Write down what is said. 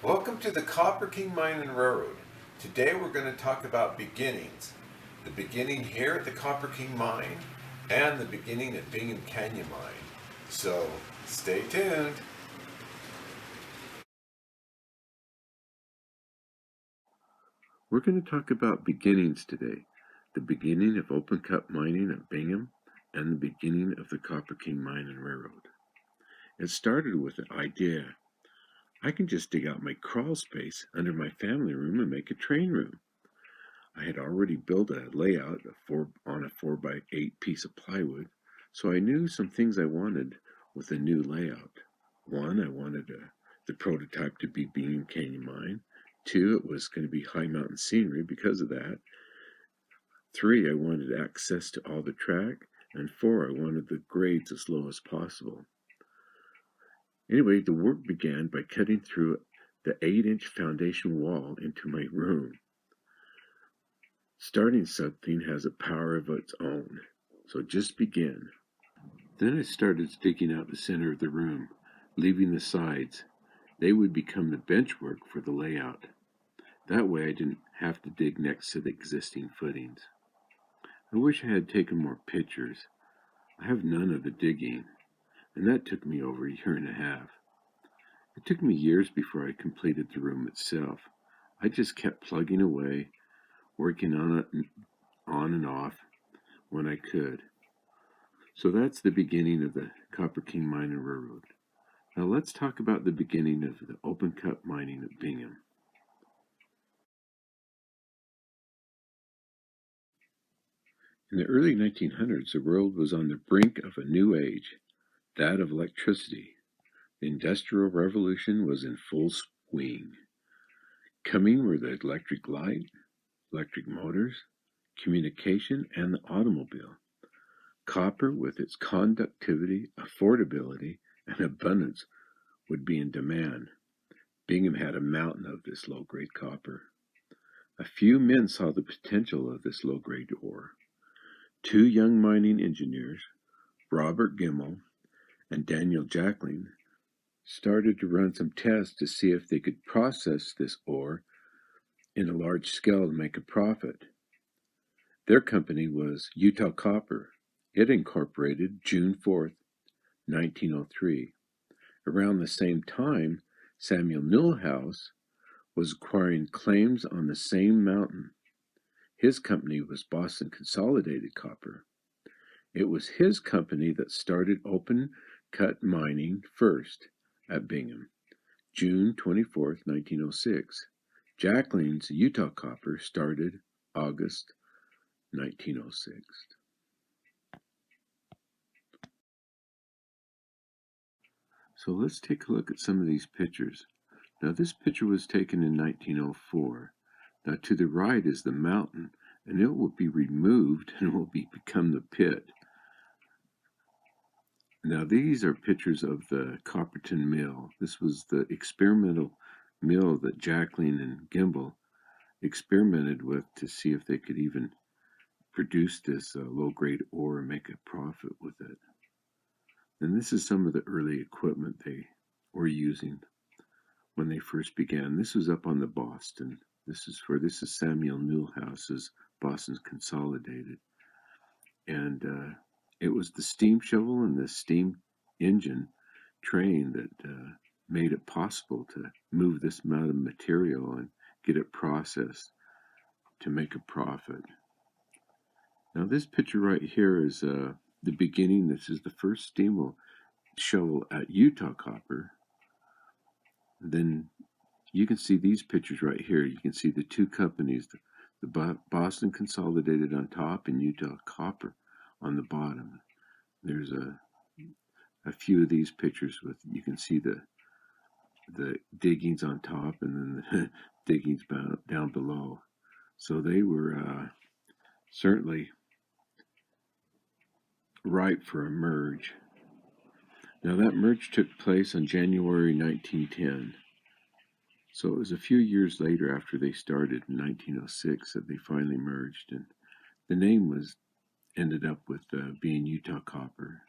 Welcome to the Copper King Mine and Railroad. Today we're going to talk about beginnings. The beginning here at the Copper King Mine and the beginning at Bingham Canyon Mine. So stay tuned. We're going to talk about beginnings today. The beginning of open cut mining at Bingham and the beginning of the Copper King Mine and Railroad. It started with an idea. I can just dig out my crawl space under my family room and make a train room. I had already built a layout on a 4x8 piece of plywood, so I knew some things I wanted with a new layout. One, I wanted the prototype to be Bingham Canyon Mine. Two, it was going to be high mountain scenery because of that. Three, I wanted access to all the track. And four, I wanted the grades as low as possible. Anyway, the work began by cutting through the 8-inch foundation wall into my room. Starting something has a power of its own, so just begin. Then I started digging out the center of the room, leaving the sides. They would become the benchwork for the layout. That way I didn't have to dig next to the existing footings. I wish I had taken more pictures. I have none of the digging, and that took me over a year and a half. It took me years before I completed the room itself. I just kept plugging away, working on it on and off when I could. So that's the beginning of the Copper King Mine and Railroad. Now let's talk about the beginning of the open cut mining at Bingham. In the early 1900s, the world was on the brink of a new age, that of electricity. The Industrial Revolution was in full swing. Coming were the electric light, electric motors, communication, and the automobile. Copper, with its conductivity, affordability, and abundance, would be in demand. Bingham had a mountain of this low-grade copper. A few men saw the potential of this low-grade ore. Two young mining engineers, Robert Gimmel and Daniel Jacklin, started to run some tests to see if they could process this ore in a large scale to make a profit. Their company was Utah Copper. It incorporated June 4th, 1903. Around the same time, Samuel Newhouse was acquiring claims on the same mountain. His company was Boston Consolidated Copper. It was his company that started open cut mining first at Bingham, June 24, 1906. Jacklin's Utah Copper started August 1906. So let's take a look at some of these pictures. Now this picture was taken in 1904. Now to the right is the mountain, and it will be removed and will become the pit. Now these are pictures of the Copperton Mill. This was the experimental mill that Jacklin and Gimbel experimented with to see if they could even produce this low-grade ore and make a profit with it. And this is some of the early equipment they were using when they first began. This was up on the Boston. This is Samuel Newhouse's Boston's Consolidated. And it was the steam shovel and the steam engine train that made it possible to move this amount of material and get it processed to make a profit. Now this picture right here is the beginning. This is the first steam shovel at Utah Copper. Then you can see these pictures right here. You can see the two companies, the Boston Consolidated on top and Utah Copper on the bottom. There's a few of these pictures with, you can see the diggings on top and then the diggings down below. So they were certainly ripe for a merge. Now that merge took place on January 1910. So it was a few years later after they started in 1906 that they finally merged, and the name ended up with being Utah Copper.